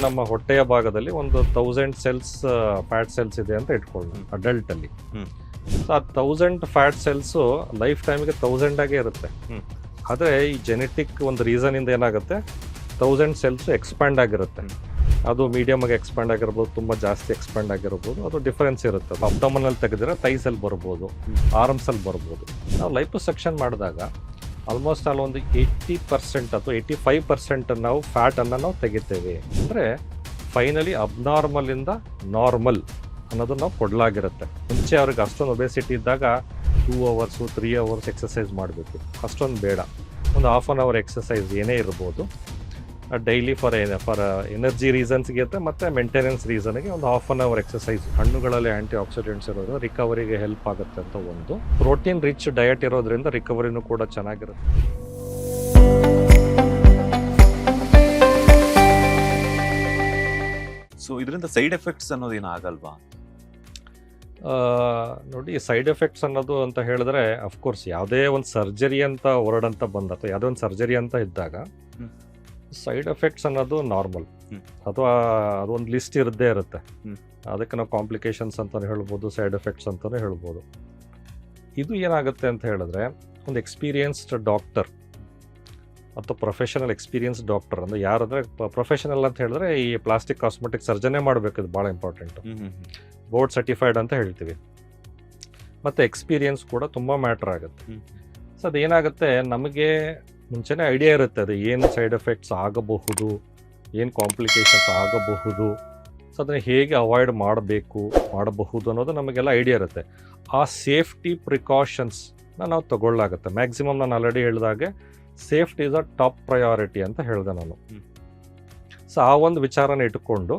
ನಮ್ಮ ಹೊಟ್ಟೆಯ ಭಾಗದಲ್ಲಿ ಒಂದು 1000 ಸೆಲ್ಸ್ ಫ್ಯಾಟ್ ಸೆಲ್ಸ್ ಇದೆ ಅಂತ ಇಟ್ಕೊಳ್ಳಿ ಅಡಲ್ಟ್ ಅಲ್ಲಿ. ಸೊ ಆ 1000 ಫ್ಯಾಟ್ ಸೆಲ್ಸು ಲೈಫ್ ಟೈಮ್ಗೆ 1000 ಆಗೇ ಇರುತ್ತೆ. ಆದರೆ ಈ ಜೆನೆಟಿಕ್ ಒಂದು ರೀಸನ್ ಇಂದ ಏನಾಗುತ್ತೆ, 1000 ಸೆಲ್ಸ್ ಎಕ್ಸ್ಪ್ಯಾಂಡ್ ಆಗಿರುತ್ತೆ. ಅದು ಮೀಡಿಯಮ್ ಆಗಿ ಎಕ್ಸ್ಪ್ಯಾಂಡ್ ಆಗಿರ್ಬೋದು, ತುಂಬ ಜಾಸ್ತಿ ಎಕ್ಸ್ಪ್ಯಾಂಡ್ ಆಗಿರ್ಬೋದು, ಅದು ಡಿಫರೆನ್ಸ್ ಇರುತ್ತೆ. ಅಬ್ಡಮನಲ್ಲಿ ತೆಗೆದ್ರೆ ಥೈಸಲ್ಲಿ ಬರ್ಬೋದು, ಆರ್ಮ್ಸಲ್ಲಿ ಬರ್ಬೋದು. ನಾವು ಲೈಪೋಸಕ್ಷನ್ ಮಾಡಿದಾಗ ಆಲ್ಮೋಸ್ಟ್ ಅಲ್ಲಿ ಒಂದು 80% ಅಥವಾ 85% ನಾವು ಫ್ಯಾಟನ್ನು ನಾವು ತೆಗಿತೇವೆ. ಅಂದರೆ ಫೈನಲಿ ಅಬ್ನಾರ್ಮಲಿಂದ ನಾರ್ಮಲ್ ಅನ್ನೋದು ನಾವು ಕೊಡಲಾಗಿರುತ್ತೆ. ಮುಂಚೆ ಅವ್ರಿಗೆ ಅಷ್ಟೊಂದು ಒಬೆಸಿಟಿ ಇದ್ದಾಗ 2 ಅವರ್ಸು 3 ಅವರ್ಸ್ ಎಕ್ಸಸೈಸ್ ಮಾಡಬೇಕು, ಅಷ್ಟೊಂದು ಬೇಡ. ಒಂದು ಹಾಫ್ ಆನ್ ಅವರ್ ಎಕ್ಸಸೈಸ್ ಏನೇ ಇರ್ಬೋದು ಡೈಲಿ ಫಾರ್ ಎನರ್ಜಿ ರೀಸನ್ಸ್ಗೆ ಇರುತ್ತೆ, ಮತ್ತು ಮೇಂಟೆನೆನ್ಸ್ ರೀಸನ್ಗೆ ಒಂದು ಹಾಫ್ ಆನ್ ಅವರ್ ಎಕ್ಸಸೈಸ್. ಹಣ್ಣುಗಳಲ್ಲಿ ಆ್ಯಂಟಿ ಆಕ್ಸಿಡೆಂಟ್ಸ್ ಇರೋದು ರಿಕವರಿಗೆ ಹೆಲ್ಪ್ ಆಗುತ್ತೆ ಅಂತ ಒಂದು. ಪ್ರೋಟೀನ್ ರಿಚ್ ಡಯಟ್ ಇರೋದ್ರಿಂದ ರಿಕವರಿನೂ ಕೂಡ ಚೆನ್ನಾಗಿರುತ್ತೆ. ಸೊ ಇದರಿಂದ ಸೈಡ್ ಎಫೆಕ್ಟ್ಸ್ ಅನ್ನೋದೇನು ಆಗಲ್ವಾ? ನೋಡಿ, ಸೈಡ್ ಎಫೆಕ್ಟ್ಸ್ ಅನ್ನೋದು ಅಂತ ಹೇಳಿದ್ರೆ ಅಫ್ಕೋರ್ಸ್ ಯಾವುದೇ ಒಂದು ಸರ್ಜರಿ ಅಂತ ವರ್ಡ್ ಅಂತ ಬಂದ ಅಥವಾ ಯಾವುದೇ ಒಂದು ಸರ್ಜರಿ ಅಂತ ಇದ್ದಾಗ ಸೈಡ್ ಎಫೆಕ್ಟ್ಸ್ ಅನ್ನೋದು ನಾರ್ಮಲ್, ಅಥವಾ ಅದೊಂದು ಲಿಸ್ಟ್ ಇರದೇ ಇರುತ್ತೆ. ಅದಕ್ಕೆ ನಾವು ಕಾಂಪ್ಲಿಕೇಶನ್ಸ್ ಅಂತಲೇ ಹೇಳ್ಬೋದು, ಸೈಡ್ ಎಫೆಕ್ಟ್ಸ್ ಅಂತಲೇ ಹೇಳ್ಬೋದು. ಇದು ಏನಾಗುತ್ತೆ ಅಂತ ಹೇಳಿದ್ರೆ ಒಂದು ಎಕ್ಸ್ಪೀರಿಯನ್ಸ್ಡ್ ಡಾಕ್ಟರ್ ಅಥವಾ ಪ್ರೊಫೆಷನಲ್ ಎಕ್ಸ್ಪೀರಿಯನ್ಸ್ ಡಾಕ್ಟರ್ ಅಂದರೆ ಯಾರಂದರೆ ಪ್ರೊಫೆಷನಲ್ ಅಂತ ಹೇಳಿದ್ರೆ ಈ ಪ್ಲಾಸ್ಟಿಕ್ ಕಾಸ್ಮೆಟಿಕ್ ಸರ್ಜನೇ ಮಾಡಬೇಕು, ಇದು ಭಾಳ ಇಂಪಾರ್ಟೆಂಟು. ಬೋರ್ಡ್ ಸರ್ಟಿಫೈಡ್ ಅಂತ ಹೇಳ್ತೀವಿ. ಮತ್ತು ಎಕ್ಸ್ಪೀರಿಯನ್ಸ್ ಕೂಡ ತುಂಬ ಮ್ಯಾಟ್ರ್ ಆಗುತ್ತೆ. ಸೊ ಅದೇನಾಗುತ್ತೆ, ನಮಗೆ ಮುಂಚೆನೇ ಐಡಿಯಾ ಇರುತ್ತೆ ಅದು ಏನು ಸೈಡ್ ಎಫೆಕ್ಟ್ಸ್ ಆಗಬಹುದು, ಏನು ಕಾಂಪ್ಲಿಕೇಶನ್ಸ್ ಆಗಬಹುದು, ಸೊ ಅದನ್ನು ಹೇಗೆ ಅವಾಯ್ಡ್ ಮಾಡಬಹುದು ಅನ್ನೋದು ನಮಗೆಲ್ಲ ಐಡಿಯಾ ಇರುತ್ತೆ. ಆ ಸೇಫ್ಟಿ ಪ್ರಿಕಾಷನ್ಸ್ನ ನಾವು ತಗೊಳ್ಳಾಗುತ್ತೆ. ಮ್ಯಾಕ್ಸಿಮಮ್ ನಾನು ಆಲ್ರೆಡಿ ಹೇಳಿದಾಗೆ safety is a top priority ಅಂತ ಹೇಳಿದೆ ನಾನು. ಸೊ ಆ ಒಂದು ವಿಚಾರನ ಇಟ್ಕೊಂಡು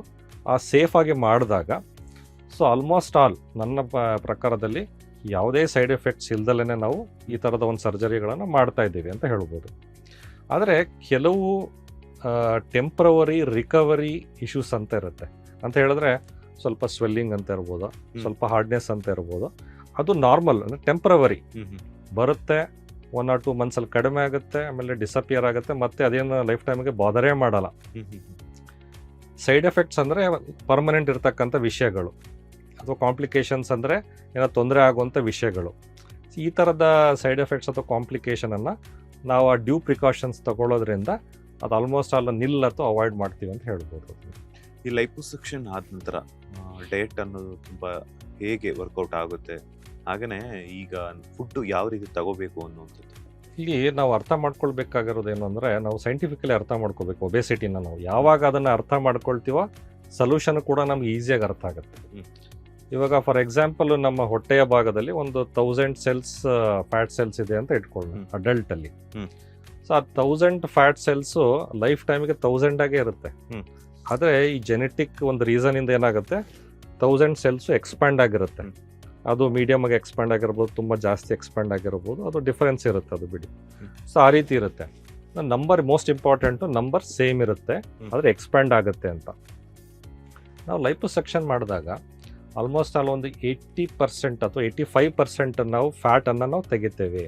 ಆ ಸೇಫಾಗಿ ಮಾಡಿದಾಗ ಸೊ ಆಲ್ಮೋಸ್ಟ್ ಆಲ್ ನನ್ನ ಪ್ರಕಾರದಲ್ಲಿ ಯಾವುದೇ ಸೈಡ್ ಎಫೆಕ್ಟ್ಸ್ ಇಲ್ದಲೇ ನಾವು ಈ ಥರದ ಒಂದು ಸರ್ಜರಿಗಳನ್ನು ಮಾಡ್ತಾ ಇದ್ದೀವಿ ಅಂತ ಹೇಳ್ಬೋದು. ಆದರೆ ಕೆಲವು ಟೆಂಪ್ರವರಿ ರಿಕವರಿ ಇಶ್ಯೂಸ್ ಅಂತ ಇರುತ್ತೆ. ಅಂತ ಹೇಳಿದ್ರೆ ಸ್ವಲ್ಪ ಸ್ವೆಲ್ಲಿಂಗ್ ಅಂತ ಇರ್ಬೋದು, ಸ್ವಲ್ಪ ಹಾರ್ಡ್ನೆಸ್ ಅಂತ ಇರ್ಬೋದು. ಅದು ನಾರ್ಮಲ್, ಅಂದರೆ ಟೆಂಪ್ರವರಿ ಬರುತ್ತೆ, 1 or 2 ಮಂತ್ಸಲ್ಲಿ ಕಡಿಮೆ ಆಗುತ್ತೆ, ಆಮೇಲೆ ಡಿಸಪಿಯರ್ ಆಗುತ್ತೆ, ಮತ್ತು ಅದೇನು ಲೈಫ್ ಟೈಮಿಗೆ ಬಾದರೇ ಮಾಡಲ್ಲ. ಸೈಡ್ ಎಫೆಕ್ಟ್ಸ್ ಅಂದರೆ ಪರ್ಮನೆಂಟ್ ಇರ್ತಕ್ಕಂಥ ವಿಷಯಗಳು, ಅಥವಾ ಕಾಂಪ್ಲಿಕೇಶನ್ಸ್ ಅಂದರೆ ಏನೋ ತೊಂದರೆ ಆಗುವಂಥ ವಿಷಯಗಳು. ಈ ಥರದ ಸೈಡ್ ಎಫೆಕ್ಟ್ಸ್ ಅಥವಾ ಕಾಂಪ್ಲಿಕೇಶನನ್ನು ನಾವು ಆ ಡ್ಯೂ ಪ್ರಿಕಾಷನ್ಸ್ ತಗೊಳ್ಳೋದ್ರಿಂದ ಅದು ಆಲ್ಮೋಸ್ಟ್ ಆಲ್ ನಿಲ್ ಅಥವಾ ಅವಾಯ್ಡ್ ಮಾಡ್ತೀವಿ ಅಂತ ಹೇಳ್ಬೋದು. ಈ ಲೈಪೋಸಕ್ಷನ್ ಆದ ನಂತರ ಡಯಟ್ ಅನ್ನೋದು ತುಂಬ ಹೇಗೆ ವರ್ಕೌಟ್ ಆಗುತ್ತೆ, ಹಾಗೆಯೇ ಈಗ ಫುಡ್ಡು ಯಾವ ರೀತಿ ತಗೋಬೇಕು ಅನ್ನುವಂಥದ್ದು ಇಲ್ಲಿ ನಾವು ಅರ್ಥ ಮಾಡ್ಕೊಳ್ಬೇಕಾಗಿರೋದು ಏನು ಅಂದರೆ, ನಾವು ಸೈಂಟಿಫಿಕಲಿ ಅರ್ಥ ಮಾಡ್ಕೋಬೇಕು ಒಬೆಸಿಟಿನ. ನಾವು ಯಾವಾಗ ಅದನ್ನು ಅರ್ಥ ಮಾಡ್ಕೊಳ್ತೀವೋ ಸೊಲ್ಯೂಷನ್ ಕೂಡ ನಮ್ಗೆ ಈಸಿಯಾಗಿ ಅರ್ಥ ಆಗುತ್ತೆ. ಇವಾಗ ಫಾರ್ ಎಕ್ಸಾಂಪಲ್ ನಮ್ಮ ಹೊಟ್ಟೆಯ ಭಾಗದಲ್ಲಿ ಒಂದು 1000 ಸೆಲ್ಸ್ ಫ್ಯಾಟ್ ಸೆಲ್ಸ್ ಇದೆ ಅಂತ ಇಟ್ಕೊಳ್ಳಿ ಅಡಲ್ಟ್ ಅಲ್ಲಿ. ಸೊ ಆ 1000 ಫ್ಯಾಟ್ ಸೆಲ್ಸು ಲೈಫ್ ಟೈಮಿಗೆ 1000 ಆಗೇ ಇರುತ್ತೆ. ಆದರೆ ಈ ಜೆನೆಟಿಕ್ ಒಂದು ರೀಸನ್ ಇಂದ ಏನಾಗುತ್ತೆ, 1000 ಸೆಲ್ಸು ಎಕ್ಸ್ಪ್ಯಾಂಡ್ ಆಗಿರುತ್ತೆ. ಅದು ಮೀಡಿಯಮ್ ಆಗಿ ಎಕ್ಸ್ಪ್ಯಾಂಡ್ ಆಗಿರ್ಬೋದು, ತುಂಬ ಜಾಸ್ತಿ ಎಕ್ಸ್ಪ್ಯಾಂಡ್ ಆಗಿರ್ಬೋದು, ಅದು ಡಿಫರೆನ್ಸ್ ಇರುತ್ತೆ, ಅದು ಬಿಡಿ. ಸೊ ಆ ರೀತಿ ಇರುತ್ತೆ. Number most important, number same ಇರುತ್ತೆ, ಆದರೆ ಎಕ್ಸ್ಪ್ಯಾಂಡ್ ಆಗುತ್ತೆ ಅಂತ. ನಾವು ಲೈಪೋಸಕ್ಷನ್ ಮಾಡಿದಾಗ ಆಲ್ಮೋಸ್ಟ್ ಅಲ್ಲಿ ಒಂದು 80% ಅಥವಾ 85% ನಾವು ಫ್ಯಾಟನ್ನು ನಾವು ತೆಗಿತೇವೆ.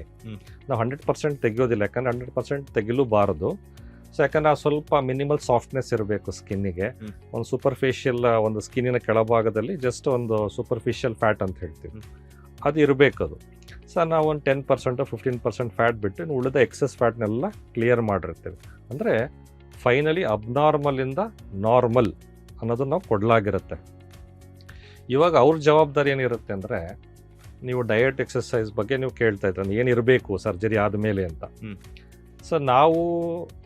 ನಾವು 100% ತೆಗಿಯೋದಿಲ್ಲ, ಯಾಕಂದರೆ 100% ತೆಗಿಲೂಬಾರದು. ಸೊ ಯಾಕಂದರೆ ಸ್ವಲ್ಪ ಮಿನಿಮಲ್ ಸಾಫ್ಟ್ನೆಸ್ ಇರಬೇಕು ಸ್ಕಿನ್ನಿಗೆ. ಒಂದು ಸೂಪರ್ಫಿಷಿಯಲ್, ಒಂದು ಸ್ಕಿನ್ನಿನ ಕೆಳಭಾಗದಲ್ಲಿ ಜಸ್ಟ್ ಒಂದು ಸೂಪರ್ಫಿಷಿಯಲ್ ಫ್ಯಾಟ್ ಅಂತ ಹೇಳ್ತೀವಿ, ಅದು ಇರಬೇಕು ಅದು. ಸೊ ನಾವು ಒಂದು 10% 15% ಫ್ಯಾಟ್ ಬಿಟ್ಟು ಉಳಿದ ಎಕ್ಸಸ್ ಫ್ಯಾಟ್ನೆಲ್ಲ ಕ್ಲಿಯರ್ ಮಾಡಿರ್ತೇವೆ. ಅಂದರೆ ಫೈನಲಿ ಅಬ್ನಾರ್ಮಲಿಂದ ನಾರ್ಮಲ್ ಅನ್ನೋದು ನಾವು ಕೊಡಲಾಗಿರುತ್ತೆ. ಇವಾಗ ಅವ್ರ ಜವಾಬ್ದಾರಿ ಏನಿರುತ್ತೆ ಅಂದರೆ, ನೀವು ಡಯಟ್ ಎಕ್ಸಸೈಸ್ ಬಗ್ಗೆ ನೀವು ಕೇಳ್ತಾ ಇದ್ರೆ ಏನಿರಬೇಕು ಸರ್ಜರಿ ಆದಮೇಲೆ ಅಂತ. ಸೊ ನಾವು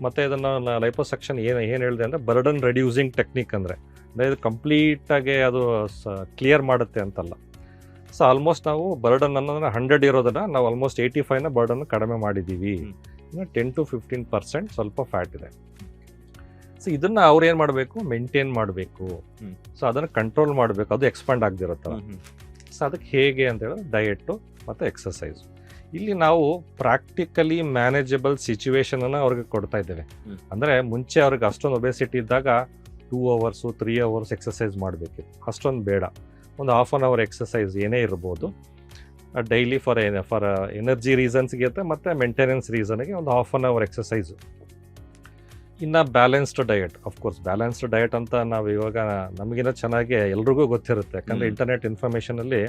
ಮತ್ತೆ ಇದನ್ನು ಲೈಪೋಸಕ್ಷನ್ ಏನು ಹೇಳಿದೆ ಅಂದರೆ ಬರ್ಡನ್ ರೆಡ್ಯೂಸಿಂಗ್ ಟೆಕ್ನಿಕ್, ಅಂದರೆ ಇದು ಕಂಪ್ಲೀಟಾಗಿ ಅದು ಕ್ಲಿಯರ್ ಮಾಡುತ್ತೆ ಅಂತಲ್ಲ. ಸೊ ಆಲ್ಮೋಸ್ಟ್ ನಾವು ಬರ್ಡನ್ ಅನ್ನೋದನ್ನ 100 ಇರೋದನ್ನು ನಾವು ಆಲ್ಮೋಸ್ಟ್ 85ನ ಬರ್ಡನ್ ಕಡಿಮೆ ಮಾಡಿದ್ದೀವಿ. ಇನ್ನು 10 to 15% ಸ್ವಲ್ಪ ಫ್ಯಾಟ್ ಇದೆ. ಸೊ ಇದನ್ನು ಅವ್ರು ಏನು ಮಾಡಬೇಕು, ಮೇಂಟೈನ್ ಮಾಡಬೇಕು. ಸೊ ಅದನ್ನು ಕಂಟ್ರೋಲ್ ಮಾಡಬೇಕು, ಅದು ಎಕ್ಸ್ಪಾಂಡ್ ಆಗದಿರುತ್ತಲ್ಲ. ಸೊ ಅದಕ್ಕೆ ಹೇಗೆ ಅಂತ ಹೇಳಿದ್ರೆ ಡಯೆಟ್ಟು ಮತ್ತು ಎಕ್ಸಸೈಸು. ಇಲ್ಲಿ ನಾವು ಪ್ರಾಕ್ಟಿಕಲಿ ಮ್ಯಾನೇಜಬಲ್ ಸಿಚುವೇಶನನ್ನು ಅವ್ರಿಗೆ ಕೊಡ್ತಾ ಇದ್ದೇವೆ. ಅಂದರೆ ಮುಂಚೆ ಅವ್ರಿಗೆ ಅಷ್ಟೊಂದು ಒಬೆಸಿಟಿ ಇದ್ದಾಗ 2 ಅವರ್ಸು 3 ಅವರ್ಸ್ ಎಕ್ಸಸೈಸ್ ಮಾಡಬೇಕಿತ್ತು, ಅಷ್ಟೊಂದು ಬೇಡ. ಒಂದು ಹಾಫ್ ಆನ್ ಅವರ್ ಎಕ್ಸಸೈಸ್ ಏನೇ ಇರ್ಬೋದು ಡೈಲಿ ಫಾರ್ ಎನರ್ಜಿ ರೀಸನ್ಸ್ಗೆ ಇರುತ್ತೆ, ಮತ್ತು ಮೇಂಟೆನೆನ್ಸ್ ರೀಸನ್ಗೆ ಒಂದು ಹಾಫ್ ಆನ್ ಅವರ್ ಎಕ್ಸಸೈಸು. ಇನ್ನು balanced diet, of course balanced diet ಅಂತ ನಾವು ಇವಾಗ ನಮಗಿನ್ನ ಚೆನ್ನಾಗಿ ಎಲ್ರಿಗೂ ಗೊತ್ತಿರುತ್ತೆ. ಯಾಕಂದರೆ ಇಂಟರ್ನೆಟ್ ಇನ್ಫಾರ್ಮೇಷನಲ್ಲಿ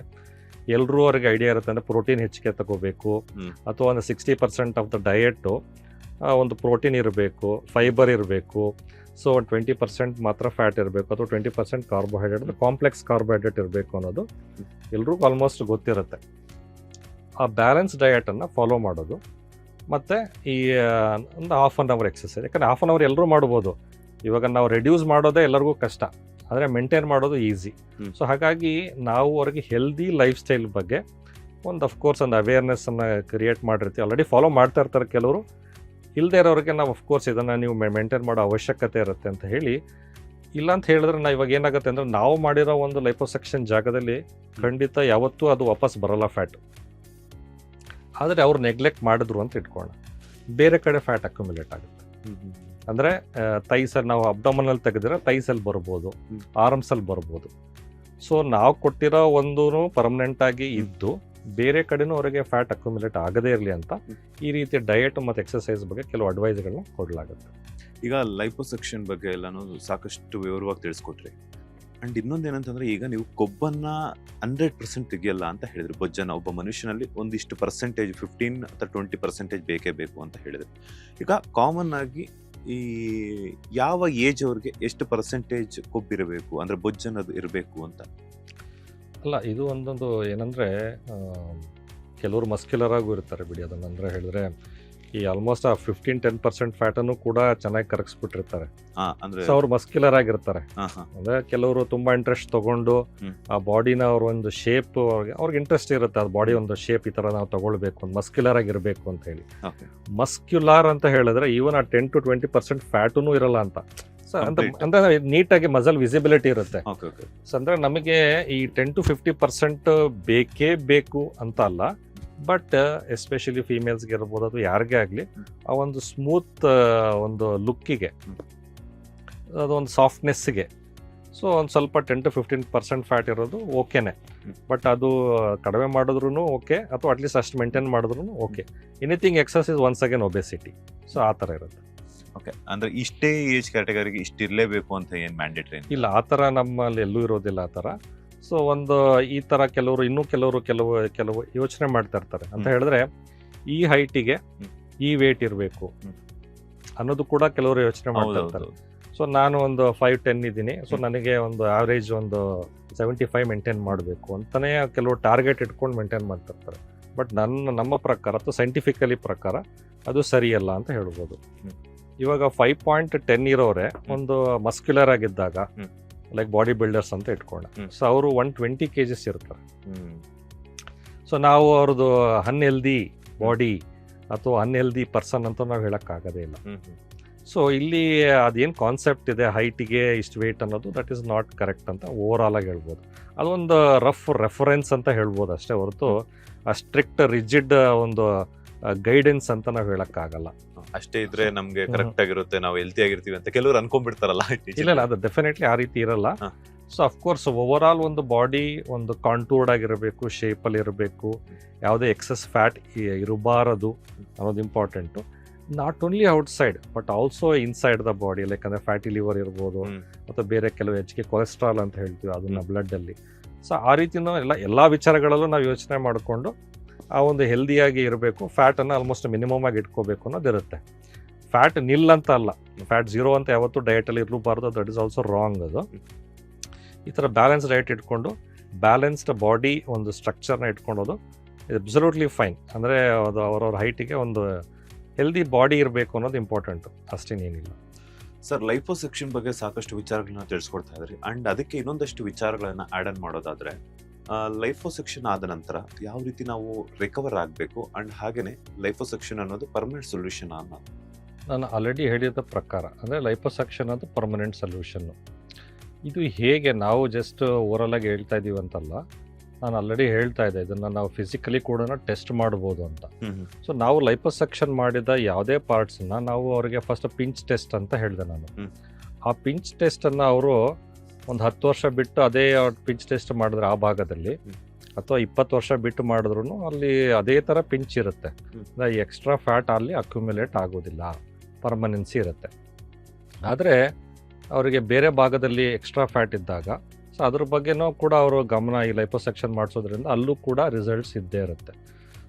ಎಲ್ಲರೂ ಅವ್ರಿಗೆ ಐಡಿಯಾ ಇರುತ್ತೆ. ಅಂದರೆ ಪ್ರೋಟೀನ್ ಹೆಚ್ಚಿಗೆ ತಗೋಬೇಕು, ಅಥವಾ ಒಂದು 60% ಆಫ್ ದ ಡಯಟು ಒಂದು ಪ್ರೋಟೀನ್ ಇರಬೇಕು, ಫೈಬರ್ ಇರಬೇಕು, ಸೊ ಒಂದು 20% ಮಾತ್ರ ಫ್ಯಾಟ್ ಇರಬೇಕು, ಅಥವಾ 20% ಕಾರ್ಬೋಹೈಡ್ರೇಟ್, ಕಾಂಪ್ಲೆಕ್ಸ್ ಕಾರ್ಬೋಹೈಡ್ರೇಟ್ ಇರಬೇಕು ಅನ್ನೋದು ಎಲ್ರಿಗೂ ಆಲ್ಮೋಸ್ಟ್ ಗೊತ್ತಿರುತ್ತೆ. ಆ ಬ್ಯಾಲೆನ್ಸ್ ಡಯಟನ್ನು ಫಾಲೋ ಮಾಡೋದು, ಮತ್ತು ಈ ಒಂದು ಹಾಫ್ ಆನ್ ಅವರ್ ಎಕ್ಸಸೈಸ್. ಯಾಕಂದರೆ ಹಾಫ್ ಆನ್ ಅವರ್ ಎಲ್ಲರೂ ಮಾಡ್ಬೋದು. ಇವಾಗ ನಾವು ರೆಡ್ಯೂಸ್ ಮಾಡೋದೇ ಎಲ್ಲರಿಗೂ ಕಷ್ಟ, ಆದರೆ ಮೇಂಟೈನ್ ಮಾಡೋದು ಈಸಿ. ಸೊ ಹಾಗಾಗಿ ನಾವು ಅವ್ರಿಗೆ ಹೆಲ್ದಿ ಲೈಫ್ ಸ್ಟೈಲ್ ಬಗ್ಗೆ ಒಂದು ಅಫ್ಕೋರ್ಸ್ ಒಂದು ಅವೇರ್ನೆಸ್ಸನ್ನು ಕ್ರಿಯೇಟ್ ಮಾಡಿರ್ತೀವಿ. ಆಲ್ರೆಡಿ ಫಾಲೋ ಮಾಡ್ತಾ ಇರ್ತಾರೆ ಕೆಲವರು. ಇಲ್ಲದೇ ಇರೋರಿಗೆ ನಾವು ಅಫ್ಕೋರ್ಸ್ ಇದನ್ನು ನೀವು ಮೇಂಟೈನ್ ಮಾಡೋ ಅವಶ್ಯಕತೆ ಇರುತ್ತೆ ಅಂತ ಹೇಳಿ. ಇಲ್ಲ ಅಂತ ಹೇಳಿದ್ರೆ ನಾವು ಇವಾಗ ಏನಾಗುತ್ತೆ ಅಂದರೆ, ನಾವು ಮಾಡಿರೋ ಒಂದು ಲೈಪೋಸೆಕ್ಷನ್ ಜಾಗದಲ್ಲಿ ಖಂಡಿತ ಯಾವತ್ತೂ ಅದು ವಾಪಸ್ ಬರೋಲ್ಲ ಫ್ಯಾಟ್. ಆದರೆ ಅವ್ರು ನೆಗ್ಲೆಕ್ಟ್ ಮಾಡಿದ್ರು ಅಂತ ಇಟ್ಕೊಳ್ಳೋಣ, ಬೇರೆ ಕಡೆ ಫ್ಯಾಟ್ ಅಕ್ಯುಮುಲೇಟ್ ಆಗುತ್ತೆ. ಅಂದರೆ ತೈಸಲ್ಲಿ ನಾವು ಅಬ್ಡಮನಲ್ಲಿ ತೆಗೆದಿರೋ ತೈಸಲ್ಲಿ ಬರ್ಬೋದು, ಆರ್ಮ್ಸಲ್ಲಿ ಬರ್ಬೋದು. ಸೊ ನಾವು ಕೊಟ್ಟಿರೋ ಒಂದು ಪರ್ಮನೆಂಟಾಗಿ ಇದ್ದು ಬೇರೆ ಕಡೆನೂ ಅವರಿಗೆ ಫ್ಯಾಟ್ ಅಕ್ಯುಮುಲೇಟ್ ಆಗದೇ ಇರಲಿ ಅಂತ ಈ ರೀತಿ ಡಯಟ್ ಮತ್ತು ಎಕ್ಸಸೈಸ್ ಬಗ್ಗೆ ಕೆಲವು ಅಡ್ವೈಸ್ಗಳನ್ನ ಕೊಡಲಾಗುತ್ತೆ. ಈಗ ಲೈಪೋಸೆಕ್ಷನ್ ಬಗ್ಗೆ ಎಲ್ಲಾನು ಸಾಕಷ್ಟು ವಿವರವಾಗಿ ತಿಳಿಸ್ಕೊಟ್ರಿ. ಅಂಡ್ ಇನ್ನೊಂದು ಏನಂತಂದ್ರೆ, ಈಗ ನೀವು ಕೊಬ್ಬನ್ನ 100% ತೆಗಿಯಲ್ಲ ಅಂತ ಹೇಳಿದ್ರು. ಬೊಜ್ಜನ್ನ ಒಬ್ಬ ಮನುಷ್ಯನಲ್ಲಿ ಒಂದಿಷ್ಟು ಪರ್ಸೆಂಟೇಜ್ 15 ಅಥವಾ 20% ಬೇಕೇ ಬೇಕು ಅಂತ ಹೇಳಿದ್ರು. ಈಗ ಕಾಮನ್ ಆಗಿ ಈ ಯಾವ ಏಜ್ ಅವ್ರಿಗೆ ಎಷ್ಟು ಪರ್ಸೆಂಟೇಜ್ ಕೊಬ್ಬಿರಬೇಕು, ಅಂದ್ರೆ ಬೊಜ್ಜನ್ನದು ಇರಬೇಕು ಅಂತ? ಅಲ್ಲ, ಇದು ಒಂದೊಂದು ಏನಂದರೆ, ಕೆಲವರು ಮಸ್ಕ್ಯುಲರ್ ಆಗೂ ಇರ್ತಾರೆ ಬಿಡಿ. ಅದನ್ನಂದರೆ ಹೇಳಿದ್ರೆ ಈ ಆಲ್ಮೋಸ್ಟ್ ಆ 15-10% ಫ್ಯಾಟನ್ನು ಕೂಡ ಚೆನ್ನಾಗಿ ಕರಗಿಸ್ಬಿಟ್ಟಿರ್ತಾರೆ. ಸೊ ಅವ್ರು ಮಸ್ಕ್ಯುಲರ್ ಆಗಿರ್ತಾರೆ. ಅಂದರೆ ಕೆಲವರು ತುಂಬ ಇಂಟ್ರೆಸ್ಟ್ ತೊಗೊಂಡು ಆ ಬಾಡಿನ ಅವ್ರ ಒಂದು ಶೇಪ್, ಅವ್ರಿಗೆ ಇಂಟ್ರೆಸ್ಟ್ ಇರುತ್ತೆ, ಅದು ಬಾಡಿ ಒಂದು ಶೇಪ್ ಈ ಥರ ನಾವು ತೊಗೊಳ್ಬೇಕು, ಒಂದು ಮಸ್ಕ್ಯುಲರ್ ಆಗಿರಬೇಕು ಅಂತ ಹೇಳಿ. ಮಸ್ಕ್ಯುಲಾರ್ ಅಂತ ಹೇಳಿದ್ರೆ ಈವನ್ ಆ 10-20% ಫ್ಯಾಟೂ ಇರಲ್ಲ ಅಂತ. ಸೊ ಅಂದ್ರೆ ನೀಟಾಗಿ ಮಸಲ್ ವಿಸಿಬಿಲಿಟಿ ಇರುತ್ತೆ. ಸೊ ಅಂದರೆ ನಮಗೆ ಈ 10-50% ಬೇಕೇ ಬೇಕು ಅಂತ ಅಲ್ಲ, ಬಟ್ ಎಸ್ಪೆಷಲಿ ಫೀಮೇಲ್ಸ್ಗೆ ಇರ್ಬೋದು ಅಥವಾ ಯಾರಿಗೇ ಆಗಲಿ ಆ ಒಂದು ಸ್ಮೂತ್ ಒಂದು ಲುಕ್ಕಿಗೆ, ಅದೊಂದು ಸಾಫ್ಟ್ನೆಸ್ಸಿಗೆ, ಸೊ ಒಂದು ಸ್ವಲ್ಪ 10-15% ಫ್ಯಾಟ್ ಇರೋದು ಓಕೆನೆ. ಬಟ್ ಅದು ಕಡಿಮೆ ಮಾಡಿದ್ರೂ ಓಕೆ, ಅಥವಾ ಅಟ್ಲೀಸ್ಟ್ ಅಷ್ಟು ಮೇಂಟೈನ್ ಮಾಡಿದ್ರೂ okay. Anything excess is once again obesity. So ಆ ಥರ ಇರುತ್ತೆ. ಓಕೆ, ಅಂದ್ರೆ ಇಷ್ಟೇ ಏಜ್ ಕ್ಯಾಟಗರಿಗೆ ಇಷ್ಟು ಇರಲೇಬೇಕು ಅಂತ ಏನು ಮ್ಯಾಂಡೇಟ್ರಿ ಇಲ್ಲ, ಆ ಥರ ನಮ್ಮಲ್ಲಿ ಎಲ್ಲೂ ಇರೋದಿಲ್ಲ ಆ ಥರ. ಸೊ ಒಂದು ಈ ಥರ ಕೆಲವರು ಇನ್ನೂ ಕೆಲವು ಯೋಚನೆ ಮಾಡ್ತಾ ಇರ್ತಾರೆ. ಅಂತ ಹೇಳಿದ್ರೆ ಈ ಹೈಟಿಗೆ ಈ ವೇಟ್ ಇರಬೇಕು ಅನ್ನೋದು ಕೂಡ ಕೆಲವರು ಯೋಚನೆ ಮಾಡ್ತಾ ಇರ್ತಾರೆ. ಸೊ ನಾನು ಒಂದು 5'10" ಇದ್ದೀನಿ, ಸೊ ನನಗೆ ಒಂದು ಆವ್ರೇಜ್ ಒಂದು 75 ಮೇಂಟೈನ್ ಮಾಡಬೇಕು ಅಂತಲೇ ಕೆಲವರು ಟಾರ್ಗೆಟ್ ಇಟ್ಕೊಂಡು ಮೇಂಟೈನ್ ಮಾಡ್ತಿರ್ತಾರೆ. ಬಟ್ ನಮ್ಮ ಪ್ರಕಾರ ಅಥವಾ ಸೈಂಟಿಫಿಕಲಿ ಪ್ರಕಾರ ಅದು ಸರಿಯಲ್ಲ ಅಂತ ಹೇಳ್ಬೋದು. ಇವಾಗ 5.10 ಇರೋರೆ ಒಂದು ಮಸ್ಕ್ಯುಲರ್ ಆಗಿದ್ದಾಗ, ಲೈಕ್ ಬಾಡಿ ಬಿಲ್ಡರ್ಸ್ ಅಂತ ಇಟ್ಕೊಂಡ, ಸೊ ಅವರು 120 kgs ಇರ್ತಾರೆ. ಸೊ ನಾವು ಅವ್ರದ್ದು ಅನ್ಹೆಲ್ದಿ ಬಾಡಿ ಅಥವಾ ಅನ್ಹೆಲ್ದಿ ಪರ್ಸನ್ ಅಂತ ನಾವು ಹೇಳೋಕ್ಕಾಗೋದೇ ಇಲ್ಲ. ಸೊ ಇಲ್ಲಿ ಅದೇನು ಕಾನ್ಸೆಪ್ಟ್ ಇದೆ ಹೈಟಿಗೆ ಇಷ್ಟು ವೇಟ್ ಅನ್ನೋದು, ದಟ್ ಈಸ್ ನಾಟ್ ಕರೆಕ್ಟ್ ಅಂತ ಓವರ್ ಆಲ್ ಆಗಿ ಹೇಳ್ಬೋದು. ಅದೊಂದು ರಫ್ ರೆಫರೆನ್ಸ್ ಅಂತ ಹೇಳ್ಬೋದು ಅಷ್ಟೇ ಹೊರತು ಆ ಸ್ಟ್ರಿಕ್ಟ್ ರಿಜಿಡ್ ಒಂದು ಗೈಡೆನ್ಸ್ ಅಂತ ನಾವು ಹೇಳೋಕ್ಕಾಗಲ್ಲ. ಅಷ್ಟೇ ಇದ್ರೆ ನಮ್ಗೆ ಕರೆಕ್ಟ್ ಆಗಿರುತ್ತೆ, ನಾವು ಹೆಲ್ತಿ ಆಗಿರ್ತೀವಿ ಅಂತ ಕೆಲವರು ಅನ್ಕೊಂಡ್ಬಿಡ್ತಾರಲ್ಲ. ಇಲ್ಲ, ಅದು ಡೆಫಿನೆಟ್ಲಿ ಆ ರೀತಿ ಇರಲ್ಲ. ಸೊ ಅಫ್ಕೋರ್ಸ್ ಓವರ್ ಆಲ್ ಒಂದು ಬಾಡಿ ಒಂದು ಕಾಂಟೂರ್ಡ್ ಆಗಿರಬೇಕು, ಶೇಪಲ್ಲಿ ಇರಬೇಕು, ಯಾವುದೇ ಎಕ್ಸಸ್ ಫ್ಯಾಟ್ ಇರಬಾರದು ಅನ್ನೋದು important. Not only outside but also inside the body, like ಅಂದರೆ ಫ್ಯಾಟಿ ಲಿವರ್ ಇರ್ಬೋದು, ಅಥವಾ ಬೇರೆ ಕೆಲವು ಹೆಚ್ಚಿಗೆ ಕೊಲೆಸ್ಟ್ರಾಲ್ ಅಂತ ಹೇಳ್ತೀವಿ ಅದನ್ನ ಬ್ಲಡ್ಡಲ್ಲಿ. ಸೊ ಆ ರೀತಿನೂ ಎಲ್ಲ ವಿಚಾರಗಳಲ್ಲೂ ನಾವು ಯೋಚನೆ ಮಾಡಿಕೊಂಡು ಆ ಒಂದು ಹೆಲ್ದಿಯಾಗಿ ಇರಬೇಕು, ಫ್ಯಾಟನ್ನು ಆಲ್ಮೋಸ್ಟ್ ಮಿನಿಮಮ್ ಆಗಿ ಇಟ್ಕೋಬೇಕು ಅನ್ನೋದಿರುತ್ತೆ. ಫ್ಯಾಟ್ ನಿಲ್ ಅಂತ ಅಲ್ಲ, ಫ್ಯಾಟ್ 0 ಅಂತ ಯಾವತ್ತೂ ಡಯಟಲ್ಲಿ ಇರಬಾರ್ದು, ದಟ್ ಈಸ್ ಆಲ್ಸೋ ರಾಂಗ್. ಅದು ಈ ಥರ ಬ್ಯಾಲೆನ್ಸ್ ಡಯಟ್ ಇಟ್ಕೊಂಡು ಬ್ಯಾಲೆನ್ಸ್ಡ್ ಬಾಡಿ ಒಂದು ಸ್ಟ್ರಕ್ಚರ್ನ ಇಟ್ಕೊಳ್ಳೋದು ಅಬ್ಸಲ್ಯೂಟ್ಲಿ ಫೈನ್. ಅಂದರೆ ಅದು ಅವ್ರವ್ರ ಹೈಟಿಗೆ ಒಂದು ಹೆಲ್ದಿ ಬಾಡಿ ಇರಬೇಕು ಅನ್ನೋದು ಇಂಪಾರ್ಟೆಂಟು, ಅಷ್ಟೇನೇನಿಲ್ಲ. ಸರ್, ಲೈಪೋಸೆಕ್ಷನ್ ಬಗ್ಗೆ ಸಾಕಷ್ಟು ವಿಚಾರಗಳನ್ನ ತಿಳಿಸ್ಕೊಡ್ತಾ ಇದ್ರಿ. ಅಂಡ್ ಅದಕ್ಕೆ ಇನ್ನೊಂದಷ್ಟು ವಿಚಾರಗಳನ್ನ ಆಡ್ ಆನ್ ಮಾಡೋದಾದ್ರೆ, ಲೈಪೋಸೆಕ್ಷನ್ ಆದ ನಂತರ ಯಾವ ರೀತಿ ನಾವು ರಿಕವರ್ ಆಗಬೇಕು, ಅಂಡ್ ಹಾಗೇನೆ ಲೈಪೋಸೆಕ್ಷನ್ ಅನ್ನೋದು ಪರ್ಮನೆಂಟ್ ಸೊಲ್ಯೂಷನ್ ಅನ್ನೋದು? ನಾನು ಆಲ್ರೆಡಿ ಹೇಳಿದ ಪ್ರಕಾರ ಅಂದರೆ ಲೈಪೋಸೆಕ್ಷನ್ ಅದು ಪರ್ಮನೆಂಟ್ ಸೊಲ್ಯೂಷನ್ನು. ಇದು ಹೇಗೆ ನಾವು ಜಸ್ಟ್ ಓವರಲಾಗಿ ಹೇಳ್ತಾ ಇದ್ದೀವಿ ಅಂತಲ್ಲ, ನಾನು ಆಲ್ರೆಡಿ ಹೇಳ್ತಾ ಇದ್ದೆ ಇದನ್ನು ನಾವು ಫಿಸಿಕಲಿ ಕೂಡ ಟೆಸ್ಟ್ ಮಾಡ್ಬೋದು ಅಂತ. ಸೊ ನಾವು ಲೈಪೋಸೆಕ್ಷನ್ ಮಾಡಿದ ಯಾವುದೇ ಪಾರ್ಟ್ಸನ್ನ ನಾವು ಅವರಿಗೆ ಫಸ್ಟ್ ಪಿಂಚ್ ಟೆಸ್ಟ್ ಅಂತ ಹೇಳಿದೆ ನಾನು. ಆ ಪಿಂಚ್ ಟೆಸ್ಟನ್ನು ಅವರು ಒಂದು 10 ವರ್ಷ ಬಿಟ್ಟು ಅದೇ ಪಿಂಚ್ ಟೆಸ್ಟ್ ಮಾಡಿದ್ರೆ ಆ ಭಾಗದಲ್ಲಿ, ಅಥವಾ 20 ವರ್ಷ ಬಿಟ್ಟು ಮಾಡಿದ್ರು ಅಲ್ಲಿ ಅದೇ ಥರ ಪಿಂಚ್ ಇರುತ್ತೆ. ಎಕ್ಸ್ಟ್ರಾ ಫ್ಯಾಟ್ ಅಲ್ಲಿ ಅಕ್ಯುಮುಲೇಟ್ ಆಗೋದಿಲ್ಲ, ಪರ್ಮನೆನ್ಸಿ ಇರುತ್ತೆ. ಆದರೆ ಅವರಿಗೆ ಬೇರೆ ಭಾಗದಲ್ಲಿ ಎಕ್ಸ್ಟ್ರಾ ಫ್ಯಾಟ್ ಇದ್ದಾಗ ಸೊ ಅದ್ರ ಬಗ್ಗೆನೂ ಕೂಡ ಅವರು ಗಮನ ಈ ಲೈಪೋಸೆಕ್ಷನ್ ಮಾಡಿಸೋದ್ರಿಂದ ಅಲ್ಲೂ ಕೂಡ ರಿಸಲ್ಟ್ಸ್ ಇದ್ದೇ ಇರುತ್ತೆ.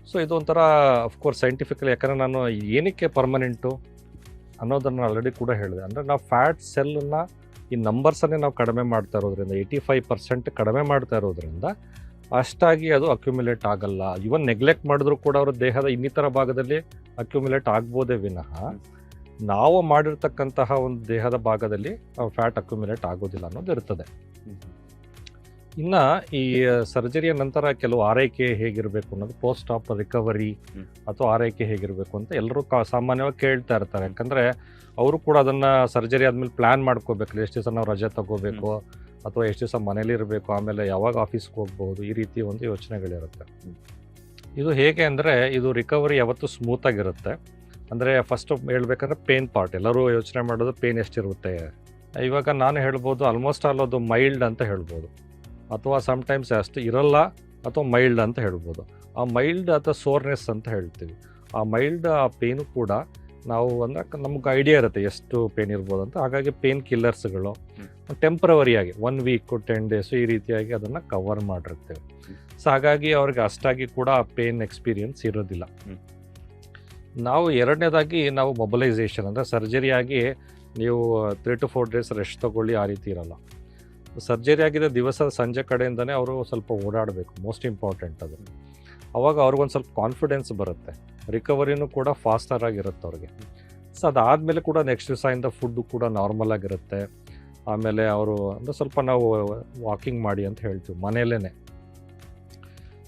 ಸೊ ಇದು ಒಂಥರ ಅಫ್ಕೋರ್ಸ್ ಸೈಂಟಿಫಿಕಲಿ, ಯಾಕಂದರೆ ನಾನು ಏನಕ್ಕೆ ಪರ್ಮನೆಂಟು ಅನ್ನೋದನ್ನು ಆಲ್ರೆಡಿ ಕೂಡ ಹೇಳಿದೆ. ಅಂದರೆ ನಾವು ಫ್ಯಾಟ್ ಸೆಲ್ಲನ್ನು ಈ ನಂಬರ್ಸನ್ನೇ ನಾವು ಕಡಿಮೆ ಮಾಡ್ತಾ ಇರೋದ್ರಿಂದ 85% ಕಡಿಮೆ ಮಾಡ್ತಾ ಇರೋದ್ರಿಂದ ಅಷ್ಟಾಗಿ ಅದು ಅಕ್ಯುಮುಲೇಟ್ ಆಗಲ್ಲ. ಇವನ್ ನೆಗ್ಲೆಕ್ಟ್ ಮಾಡಿದ್ರು ಕೂಡ ಅವರ ದೇಹದ ಇನ್ನಿತರ ಭಾಗದಲ್ಲಿ ಅಕ್ಯುಮುಲೇಟ್ ಆಗ್ಬೋದೇ ವಿನಃ ನಾವು ಮಾಡಿರ್ತಕ್ಕಂತಹ ಒಂದು ದೇಹದ ಭಾಗದಲ್ಲಿ ಫ್ಯಾಟ್ ಅಕ್ಯುಮುಲೇಟ್ ಆಗೋದಿಲ್ಲ ಅನ್ನೋದು ಇರ್ತದೆ. ಇನ್ನು ಈ ಸರ್ಜರಿಯ ನಂತರ ಕೆಲವು ಆರೈಕೆ ಹೇಗಿರಬೇಕು ಅನ್ನೋದು, ಪೋಸ್ಟ್ ಆಪ್ ರಿಕವರಿ ಅಥವಾ ಆರೈಕೆ ಹೇಗಿರಬೇಕು ಅಂತ ಎಲ್ಲರೂ ಸಾಮಾನ್ಯವಾಗಿ ಕೇಳ್ತಾ ಇರ್ತಾರೆ. ಯಾಕಂದರೆ ಅವರು ಕೂಡ ಅದನ್ನು ಸರ್ಜರಿ ಆದಮೇಲೆ ಪ್ಲ್ಯಾನ್ ಮಾಡ್ಕೋಬೇಕು. ಎಷ್ಟು ದಿವಸ ನಾವು ರಜೆ ತಗೋಬೇಕು ಅಥವಾ ಎಷ್ಟು ದಿವಸ ಮನೇಲಿ ಇರಬೇಕು, ಆಮೇಲೆ ಯಾವಾಗ ಆಫೀಸ್ಗೆ ಹೋಗ್ಬೋದು, ಈ ರೀತಿ ಒಂದು ಯೋಚನೆಗಳಿರುತ್ತೆ. ಇದು ಹೇಗೆ ಅಂದರೆ ಇದು ರಿಕವರಿ ಯಾವತ್ತೂ ಸ್ಮೂತಾಗಿರುತ್ತೆ. ಅಂದರೆ ಫಸ್ಟ್ ಹೇಳ್ಬೇಕಂದ್ರೆ ಪೇನ್ ಪಾರ್ಟ್, ಎಲ್ಲರೂ ಯೋಚನೆ ಮಾಡೋದು ಪೇನ್ ಎಷ್ಟಿರುತ್ತೆ. ಇವಾಗ ನಾನು ಹೇಳ್ಬೋದು ಆಲ್ಮೋಸ್ಟ್ ಆಲ್ ಅದು ಮೈಲ್ಡ್ ಅಂತ ಹೇಳ್ಬೋದು, ಅಥವಾ ಸಮ್ಟೈಮ್ಸ್ ಅಷ್ಟು ಇರಲ್ಲ ಅಥವಾ ಮೈಲ್ಡ್ ಅಂತ ಹೇಳ್ಬೋದು. ಆ ಮೈಲ್ಡ್ ಅಥವಾ ಸೋರ್ನೆಸ್ ಅಂತ ಹೇಳ್ತೀವಿ. ಆ ಮೈಲ್ಡ್ ಆ ಪೇನು ಕೂಡ ನಾವು ಅಂದರೆ ನಮ್ಗೆ ಐಡಿಯಾ ಇರುತ್ತೆ ಎಷ್ಟು ಪೇನ್ ಇರ್ಬೋದು ಅಂತ. ಹಾಗಾಗಿ ಪೇನ್ ಕಿಲ್ಲರ್ಸ್ಗಳು ಟೆಂಪ್ರವರಿಯಾಗಿ 1 ವೀಕ್ 10 ಡೇಸು ಈ ರೀತಿಯಾಗಿ ಅದನ್ನು ಕವರ್ ಮಾಡಿರ್ತೇವೆ. ಸೊ ಹಾಗಾಗಿ ಅವ್ರಿಗೆ ಅಷ್ಟಾಗಿ ಕೂಡ ಆ ಪೇನ್ ಎಕ್ಸ್ಪೀರಿಯನ್ಸ್ ಇರೋದಿಲ್ಲ. ನಾವು ಎರಡನೇದಾಗಿ ನಾವು ಮೊಬಲೈಸೇಷನ್, ಅಂದರೆ ಸರ್ಜರಿಯಾಗಿ ನೀವು 3 to 4 ಡೇಸ್ ರೆಸ್ಟ್ ತೊಗೊಳ್ಳಿ, ಆ ರೀತಿ ಇರಲ್ಲ. ಸರ್ಜರಿ ಆಗಿದೆ ದಿವಸ ಸಂಜೆ ಕಡೆಯಿಂದನೇ ಅವರು ಸ್ವಲ್ಪ ಓಡಾಡಬೇಕು, ಮೋಸ್ಟ್ ಇಂಪಾರ್ಟೆಂಟ್ ಅದು. ಅವಾಗ ಅವ್ರಿಗೊಂದು ಸ್ವಲ್ಪ ಕಾನ್ಫಿಡೆನ್ಸ್ ಬರುತ್ತೆ, ರಿಕವರಿನೂ ಕೂಡ ಫಾಸ್ಟರ್ ಆಗಿರುತ್ತೆ ಅವ್ರಿಗೆ. ಸೊ ಅದಾದಮೇಲೆ ಕೂಡ ನೆಕ್ಸ್ಟ್ ದಿವಸದಿಂದ ಫುಡ್ಡು ಕೂಡ ನಾರ್ಮಲ್ ಆಗಿರುತ್ತೆ. ಆಮೇಲೆ ಅವರು ಅಂದರೆ ಸ್ವಲ್ಪ ನಾವು ವಾಕಿಂಗ್ ಮಾಡಿ ಅಂತ ಹೇಳ್ತೀವಿ ಮನೆಯಲ್ಲೇ.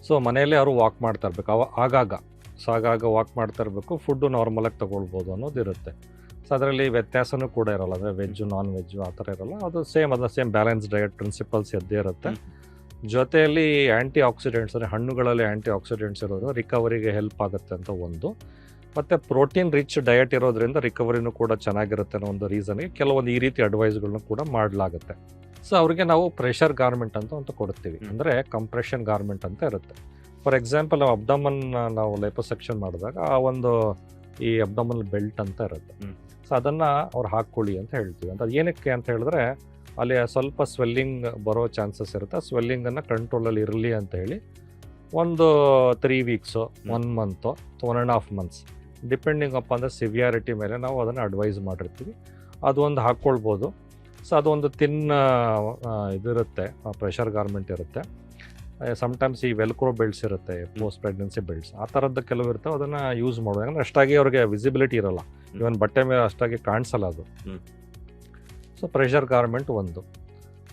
ಸೊ ಮನೆಯಲ್ಲೇ ಅವರು ವಾಕ್ ಮಾಡ್ತಾ ಇರಬೇಕು ಆಗಾಗ ವಾಕ್ ಮಾಡ್ತಾ ಇರಬೇಕು. ಫುಡ್ಡು ನಾರ್ಮಲಾಗಿ ತೊಗೊಳ್ಬೋದು ಅನ್ನೋದಿರುತ್ತೆ. ಸೊ ಅದರಲ್ಲಿ ವ್ಯತ್ಯಾಸನೂ ಕೂಡ ಇರೋಲ್ಲ, ಅಂದರೆ ವೆಜ್ಜು ನಾನ್ ವೆಜ್ಜು ಆ ಥರ ಇರೋಲ್ಲ. ಅದು ಸೇಮ್ ಬ್ಯಾಲೆನ್ಸ್ ಡಯಟ್ ಪ್ರಿನ್ಸಿಪಲ್ಸ್ ಎದ್ದೇ ಇರುತ್ತೆ. ಜೊತೆಯಲ್ಲಿ ಆ್ಯಂಟಿ ಆಕ್ಸಿಡೆಂಟ್ಸ್, ಅಂದರೆ ಹಣ್ಣುಗಳಲ್ಲಿ ಆ್ಯಂಟಿ ಆಕ್ಸಿಡೆಂಟ್ಸ್ ಇರೋದು ರಿಕವರಿಗೆ ಹೆಲ್ಪ್ ಆಗುತ್ತೆ ಅಂತ ಒಂದು. ಮತ್ತು ಪ್ರೋಟೀನ್ ರಿಚ್ ಡಯಟ್ ಇರೋದ್ರಿಂದ ರಿಕವರಿನೂ ಕೂಡ ಚೆನ್ನಾಗಿರುತ್ತೆ ಅನ್ನೋ ಒಂದು ರೀಸನ್ಗೆ ಕೆಲವೊಂದು ಈ ರೀತಿ ಅಡ್ವೈಸ್ಗಳನ್ನ ಕೂಡ ಮಾಡಲಾಗುತ್ತೆ. ಸೊ ಅವ್ರಿಗೆ ನಾವು ಪ್ರೆಷರ್ ಗಾರ್ಮೆಂಟ್ ಅಂತ ಕೊಡ್ತೀವಿ, ಅಂದರೆ ಕಂಪ್ರೆಷನ್ ಗಾರ್ಮೆಂಟ್ ಅಂತ ಇರುತ್ತೆ. ಫಾರ್ ಎಕ್ಸಾಂಪಲ್ ನಾವು ಅಬ್ಡಮನ್ ನಾವು ಲೈಪೋಸೆಕ್ಷನ್ ಮಾಡಿದಾಗ ಆ ಒಂದು ಈ ಅಬ್ಡಮನ್ ಬೆಲ್ಟ್ ಅಂತ ಇರುತ್ತೆ. ಸೊ ಅದನ್ನು ಅವ್ರು ಹಾಕ್ಕೊಳ್ಳಿ ಅಂತ ಹೇಳ್ತೀವಿ. ಅಂತ ಏನಕ್ಕೆ ಅಂತ ಹೇಳಿದ್ರೆ ಅಲ್ಲಿ ಸ್ವಲ್ಪ ಸ್ವೆಲ್ಲಿಂಗ್ ಬರೋ ಚಾನ್ಸಸ್ ಇರುತ್ತೆ. ಆ ಸ್ವೆಲ್ಲಿಂಗನ್ನು ಕಂಟ್ರೋಲಲ್ಲಿ ಇರಲಿ ಅಂತ ಹೇಳಿ ಒಂದು 3 weeks 1 month 1.5 months depending upon the severity ಮೇಲೆ ನಾವು ಅದನ್ನು ಅಡ್ವೈಸ್ ಮಾಡಿರ್ತೀವಿ. ಅದು ಒಂದು ಹಾಕ್ಕೊಳ್ಬೋದು. ಸೊ ಅದೊಂದು ಇದಿರುತ್ತೆ, ಪ್ರೆಷರ್ ಗಾರ್ಮೆಂಟ್ ಇರುತ್ತೆ. ಸಮ್ಟೈಮ್ಸ್ ಈ ವೆಲ್ಕ್ರೋ ಬೆಲ್ಟ್ಸ್ ಇರುತ್ತೆ, ಪೋಸ್ಟ್ ಪ್ರೆಗ್ನೆನ್ಸಿ ಬೆಲ್ಟ್ಸ್, ಆ ಥರದ್ದು ಕೆಲವು ಇರ್ತವೆ. ಅದನ್ನು ಯೂಸ್ ಮಾಡೋದು, ಯಾಕಂದರೆ ಅಷ್ಟಾಗಿ ಅವ್ರಿಗೆ ವಿಸಿಬಿಲಿಟಿ ಇರೋಲ್ಲ, ಇವನ್ ಬಟ್ಟೆ ಮೇಲೆ ಅಷ್ಟಾಗಿ ಕಾಣಿಸಲ್ಲ ಅದು. ಸೊ ಪ್ರೆಷರ್ ಗಾರ್ಮೆಂಟ್ ಒಂದು.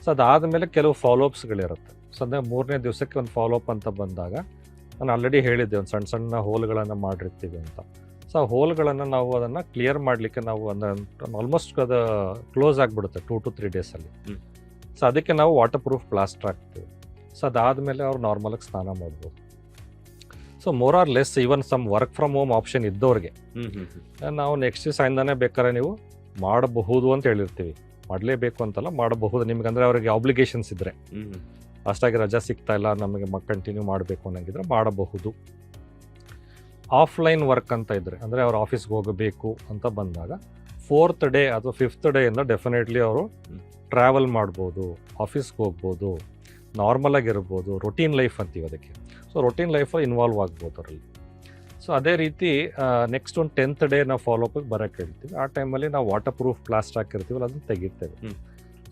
ಸೊ ಅದಾದಮೇಲೆ ಕೆಲವು ಫಾಲೋಅಪ್ಸ್ಗಳಿರುತ್ತೆ. ಸೊ ಅಂದರೆ 3ನೇ ದಿವಸಕ್ಕೆ ಒಂದು ಫಾಲೋಅಪ್ ಅಂತ ಬಂದಾಗ ನಾನು ಆಲ್ರೆಡಿ ಹೇಳಿದ್ದೆ ಒಂದು ಸಣ್ಣ ಹೋಲ್ಗಳನ್ನು ಮಾಡಿರ್ತೀವಿ ಅಂತ. ಸೊ ಆ ಹೋಲ್ಗಳನ್ನು ನಾವು ಅದನ್ನು ಕ್ಲಿಯರ್ ಮಾಡಲಿಕ್ಕೆ ನಾವು ಆಲ್ಮೋಸ್ಟ್ ಅದು ಕ್ಲೋಸ್ ಆಗಿಬಿಡುತ್ತೆ 2 to 3 ಡೇಸಲ್ಲಿ. ಸೊ ಅದಕ್ಕೆ ನಾವು ವಾಟರ್ ಪ್ರೂಫ್ ಪ್ಲಾಸ್ಟರ್ ಹಾಕ್ತೀವಿ. ಸೊ ಅದಾದಮೇಲೆ ಅವ್ರು ನಾರ್ಮಲಾಗಿ ಸ್ನಾನ ಮಾಡ್ಬೋದು. So more or less even some work from home option ಇದ್ದವ್ರಿಗೆ ನಾವು ನೆಕ್ಸ್ಟ್ ದಿವಸದಿಂದನೇ ಬೇಕಾದ್ರೆ ನೀವು ಮಾಡಬಹುದು ಅಂತ ಹೇಳಿರ್ತೀವಿ. ಮಾಡಲೇಬೇಕು ಅಂತಲ್ಲ, ಮಾಡಬಹುದು. ನಿಮ್ಗೆ ಅಂದರೆ ಅವ್ರಿಗೆ ಆಬ್ಲಿಗೇಷನ್ಸ್ ಇದ್ದರೆ, ಅಷ್ಟಾಗಿ ರಜಾ ಸಿಗ್ತಾ ಇಲ್ಲ ನಮಗೆ ಕಂಟಿನ್ಯೂ ಮಾಡಬೇಕು ಅನ್ನೋಂಗಿದ್ರೆ ಮಾಡಬಹುದು. ಆಫ್ಲೈನ್ ವರ್ಕ್ ಅಂತ ಇದ್ದರೆ, ಅಂದರೆ ಅವ್ರು ಆಫೀಸ್ಗೆ ಹೋಗಬೇಕು ಅಂತ ಬಂದಾಗ 4th ಡೇ ಅಥವಾ 5th ಡೇಯಿಂದ ಡೆಫಿನೆಟ್ಲಿ ಅವರು ಟ್ರಾವೆಲ್ ಮಾಡ್ಬೋದು, ಆಫೀಸ್ಗೆ ಹೋಗ್ಬೋದು, ನಾರ್ಮಲಾಗಿರ್ಬೋದು. ರೊಟೀನ್ ಲೈಫ್ ಅಂತೀವಿ ಅದಕ್ಕೆ. ಸೊ ರೊಟೀನ್ ಲೈಫಲ್ಲಿ ಇನ್ವಾಲ್ವ್ ಆಗ್ಬೋದು ಅವರಲ್ಲಿ. ಸೊ ಅದೇ ರೀತಿ ನೆಕ್ಸ್ಟ್ ಒಂದು 10th ಡೇ ನಾವು ಫಾಲೋಅಪಿಗೆ ಬರೋಕ್ಕೆ ಹೇಳ್ತೀವಿ. ಆ ಟೈಮಲ್ಲಿ ನಾವು ವಾಟರ್ ಪ್ರೂಫ್ ಪ್ಲಾಸ್ಟರ್ ಹಾಕಿರ್ತೀವಲ್ಲ ಅದನ್ನು ತೆಗಿತೇವೆ.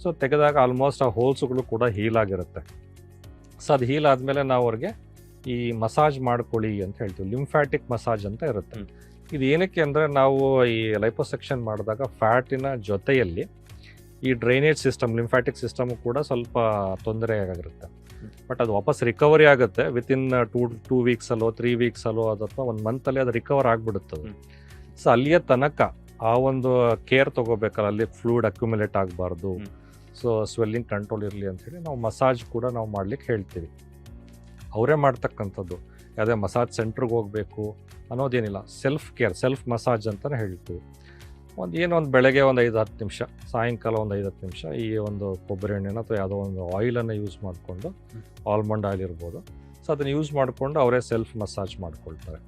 ಸೊ ತೆಗೆದಾಗ ಆಲ್ಮೋಸ್ಟ್ ಆ ಹೋಲ್ಸ್ಗಳು ಕೂಡ ಹೀಲ್ ಆಗಿರುತ್ತೆ. ಸೊ ಅದು ಹೀಲ್ ಆದಮೇಲೆ ನಾವು ಅವ್ರಿಗೆ ಈ ಮಸಾಜ್ ಮಾಡ್ಕೊಳ್ಳಿ ಅಂತ ಹೇಳ್ತೀವಿ. ಲಿಂಫ್ಯಾಟಿಕ್ ಮಸಾಜ್ ಅಂತ ಇರುತ್ತೆ. ಇದು ಏನಕ್ಕೆ ಅಂದರೆ ನಾವು ಈ ಲೈಪೋಸೆಕ್ಷನ್ ಮಾಡಿದಾಗ ಫ್ಯಾಟಿನ ಜೊತೆಯಲ್ಲಿ ಈ ಡ್ರೈನೇಜ್ ಸಿಸ್ಟಮ್, ಲಿಂಫ್ಯಾಟಿಕ್ ಸಿಸ್ಟಮ್ ಕೂಡ ಸ್ವಲ್ಪ ತೊಂದರೆ ಆಗಿರುತ್ತೆ. ಬಟ್ ಅದು ವಾಪಸ್ ರಿಕವರಿ ಆಗುತ್ತೆ ವಿತಿನ್ 2 ವೀಕ್ಸಲ್ಲೋ 3 ವೀಕ್ಸಲ್ಲೋ ಅಥವಾ 1 ಮಂತಲ್ಲಿ ಅದು ರಿಕವರ್ ಆಗಿಬಿಡುತ್ತದೆ. ಸೊ ಅಲ್ಲಿಯ ತನಕ ಆ ಒಂದು ಕೇರ್ ತೊಗೋಬೇಕಲ್ಲ, ಅಲ್ಲಿ ಫ್ಲೂಯಿಡ್ ಅಕ್ಯುಮುಲೇಟ್ ಆಗಬಾರ್ದು. ಸೊ ಸ್ವೆಲ್ಲಿಂಗ್ ಕಂಟ್ರೋಲ್ ಇರಲಿ ಅಂಥೇಳಿ ನಾವು ಮಸಾಜ್ ಕೂಡ ನಾವು ಮಾಡ್ಲಿಕ್ಕೆ ಹೇಳ್ತೀವಿ. ಅವರೇ ಮಾಡ್ತಕ್ಕಂಥದ್ದು, ಯಾವುದೇ ಮಸಾಜ್ ಸೆಂಟ್ರಿಗೆ ಹೋಗಬೇಕು ಅನ್ನೋದೇನಿಲ್ಲ. ಸೆಲ್ಫ್ ಕೇರ್, ಸೆಲ್ಫ್ ಮಸಾಜ್ ಅಂತಲೇ ಹೇಳ್ತೀವಿ. ಒಂದು ಬೆಳಗ್ಗೆ ಒಂದು 5-10 ನಿಮಿಷ, ಸಾಯಂಕಾಲ ಒಂದು 5-10 ನಿಮಿಷ ಈ ಒಂದು ಕೊಬ್ಬರಿ ಎಣ್ಣೆನ ಅಥವಾ ಯಾವುದೋ ಒಂದು ಆಯಿಲನ್ನು ಯೂಸ್ ಮಾಡಿಕೊಂಡು, ಆಲ್ಮಂಡ್ ಆಯಿಲ್ ಇರ್ಬೋದು. ಸೊ ಅದನ್ನ ಯೂಸ್ ಮಾಡಿಕೊಂಡು ಅವರೇ ಸೆಲ್ಫ್ ಮಸಾಜ್ ಮಾಡ್ಕೊಳ್ತಾರೆ.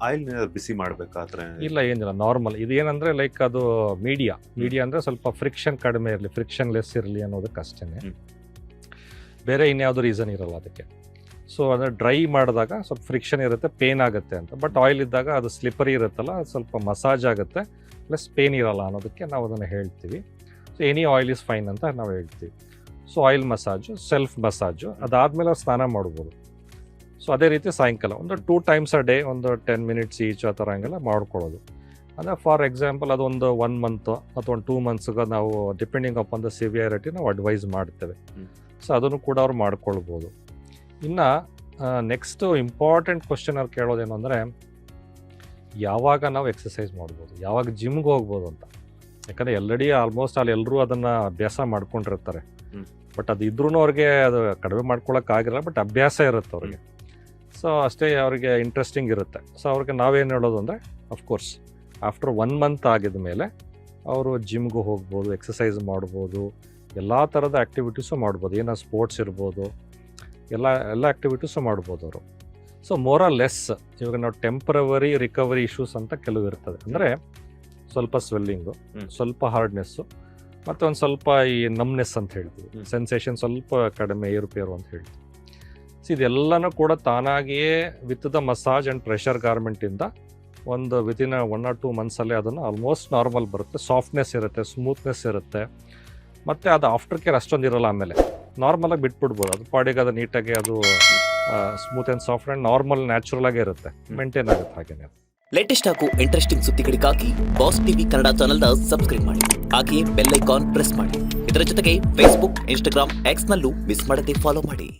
ಆಯಿಲ್ ಬಿಸಿ ಮಾಡ್ಬೇಕಾದ್ರೆ ಇಲ್ಲ, ಏನಿಲ್ಲ, ನಾರ್ಮಲ್. ಇದೇನಂದ್ರೆ ಲೈಕ್ ಅದು ಮೀಡಿಯಾ ಅಂದ್ರೆ ಸ್ವಲ್ಪ ಫ್ರಿಕ್ಷನ್ ಕಡಿಮೆ ಇರಲಿ, ಫ್ರಿಕ್ಷನ್ ಲೆಸ್ ಇರಲಿ ಅನ್ನೋದಕ್ಕೆ ಅಷ್ಟೇ. ಬೇರೆ ಇನ್ಯಾವುದೋ ರೀಸನ್ ಇರಲ್ಲ ಅದಕ್ಕೆ. ಸೊ ಅಂದರೆ ಡ್ರೈ ಮಾಡಿದಾಗ ಸ್ವಲ್ಪ ಫ್ರಿಕ್ಷನ್ ಇರುತ್ತೆ, ಪೇನ್ ಆಗುತ್ತೆ ಅಂತ. ಬಟ್ ಆಯಿಲ್ ಇದ್ದಾಗ ಅದು ಸ್ಲಿಪರಿ ಇರುತ್ತಲ್ಲ, ಸ್ವಲ್ಪ ಮಸಾಜ್ ಆಗುತ್ತೆ, ಪ್ಲಸ್ ಪೇನ್ ಇರಲ್ಲ ಅನ್ನೋದಕ್ಕೆ ನಾವು ಅದನ್ನು ಹೇಳ್ತೀವಿ. So any oil is fine ಅಂತ ನಾವು ಹೇಳ್ತೀವಿ. So oil massage, self massage, ಅದಾದಮೇಲೆ ಸ್ನಾನ ಮಾಡ್ಬೋದು. ಸೊ ಅದೇ ರೀತಿ ಸಾಯಂಕಾಲ ಒಂದು 2 times a day, ಒಂದು 10 minutes ಈಚ್ ಆ ಥರ ಹಂಗೆಲ್ಲ ಮಾಡ್ಕೊಳ್ಳೋದು. ಅಂದರೆ ಫಾರ್ ಎಕ್ಸಾಂಪಲ್ ಅದೊಂದು 1 month ಅಥವಾ 2 monthsಗೆ ನಾವು ಡಿಪೆಂಡಿಂಗ್ ಅಪಾನ್ ದ ಸಿವಿಯಾರಿಟಿ ನಾವು ಅಡ್ವೈಸ್ ಮಾಡ್ತೇವೆ. ಸೊ ಅದನ್ನು ಕೂಡ ಅವ್ರು ಮಾಡ್ಕೊಳ್ಬೋದು. ಇನ್ನು ನೆಕ್ಸ್ಟು ಇಂಪಾರ್ಟೆಂಟ್ ಕ್ವಶನ್ ಅವ್ರು ಕೇಳೋದೇನು ಅಂದರೆ, ಯಾವಾಗ ನಾವು ಎಕ್ಸಸೈಸ್ ಮಾಡ್ಬೋದು, ಯಾವಾಗ ಜಿಮ್ಗೆ ಹೋಗ್ಬೋದು ಅಂತ. ಯಾಕಂದರೆ ಆಲ್ಮೋಸ್ಟ್ ಅಲ್ಲಿ ಎಲ್ಲರೂ ಅದನ್ನು ಅಭ್ಯಾಸ ಮಾಡ್ಕೊಂಡಿರ್ತಾರೆ. ಬಟ್ ಅದು ಇದ್ರೂ ಅವ್ರಿಗೆ ಅದು ಕಡಿಮೆ ಮಾಡ್ಕೊಳಕ್ಕಾಗಿಲ್ಲ, ಬಟ್ ಅಭ್ಯಾಸ ಇರುತ್ತೆ ಅವ್ರಿಗೆ. ಸೊ ಅಷ್ಟೇ ಅವ್ರಿಗೆ ಇಂಟ್ರೆಸ್ಟಿಂಗ್ ಇರುತ್ತೆ. ಸೊ ಅವ್ರಿಗೆ ನಾವೇನು ಹೇಳೋದು ಅಂದರೆ, ಅಫ್ಕೋರ್ಸ್ ಆಫ್ಟರ್ 1 month ಆಗಿದ ಮೇಲೆ ಅವರು ಜಿಮ್ಗೂ ಹೋಗ್ಬೋದು, ಎಕ್ಸಸೈಸ್ ಮಾಡ್ಬೋದು, ಎಲ್ಲ ಥರದ ಆ್ಯಕ್ಟಿವಿಟೀಸು ಮಾಡ್ಬೋದು. ಏನೋ ಸ್ಪೋರ್ಟ್ಸ್ ಇರ್ಬೋದು, ಎಲ್ಲ ಆ್ಯಕ್ಟಿವಿಟೀಸು ಮಾಡ್ಬೋದು ಅವರು. ಸೊ ಮೋರ್ ಆರ್ ಲೆಸ್ ಇವಾಗ ನಾವು ಟೆಂಪ್ರವರಿ ರಿಕವರಿ ಇಶ್ಯೂಸ್ ಅಂತ ಕೆಲವು ಇರ್ತದೆ. ಅಂದರೆ ಸ್ವಲ್ಪ ಸ್ವೆಲ್ಲಿಂಗು, ಸ್ವಲ್ಪ ಹಾರ್ಡ್ನೆಸ್ಸು, ಮತ್ತು ಒಂದು ಸ್ವಲ್ಪ ಈ ನಮ್ನೆಸ್ ಅಂತ ಹೇಳ್ತೀವಿ, ಸೆನ್ಸೇಷನ್ ಸ್ವಲ್ಪ ಕಡಿಮೆ, ಏರುಪೇರು ಅಂತ ಹೇಳ್ತೀವಿ. ಸೊ ಇದೆಲ್ಲನೂ ಕೂಡ ತಾನಾಗಿಯೇ with the massage and pressure ಗಾರ್ಮೆಂಟಿಂದ ಒಂದು ವಿತಿನ್ 1 or 2 months ಅದನ್ನು ಆಲ್ಮೋಸ್ಟ್ ನಾರ್ಮಲ್ ಬರುತ್ತೆ. ಸಾಫ್ಟ್ನೆಸ್ ಇರುತ್ತೆ, ಸ್ಮೂತ್ನೆಸ್ ಇರುತ್ತೆ, ಮತ್ತು ಅದು ಆಫ್ಟರ್ ಕೇರ್ ಅಷ್ಟೊಂದು ಇರೋಲ್ಲ. ಆಮೇಲೆ ನಾರ್ಮಲಾಗಿ ಬಿಟ್ಬಿಡ್ಬೋದು, ಅದು ಪಾಡಿಗೆ ಅದು ನೀಟಾಗಿ ಅದು smooth and soft and normal natural ಆಗೇ ಇರುತ್ತೆ, ಮೇಂಟೈನ್ ಆಗುತ್ತೆ ಹಾಗೇನೆ. ಲೇಟೆಸ್ಟ್ ಹಾಗೂ ಇಂಟ್ರೆಸ್ಟಿಂಗ್ ಸುದ್ದಿಗಳಿಗಾಗಿ ಬಾಸ್ ಟಿವಿ ಕನ್ನಡ ಚಾನೆಲ್ನ ಸಬ್ಸ್ಕ್ರೈಬ್ ಮಾಡಿ, ಹಾಗೆಯೇ ಬೆಲ್ ಐಕಾನ್ ಪ್ರೆಸ್ ಮಾಡಿ. ಇದರ ಜೊತೆಗೆ ಫೇಸ್ಬುಕ್, ಇನ್ಸ್ಟಾಗ್ರಾಮ್, ಎಕ್ಸ್ನಲ್ಲೂ ಮಿಸ್ ಮಾಡದೆ ಫಾಲೋ ಮಾಡಿ.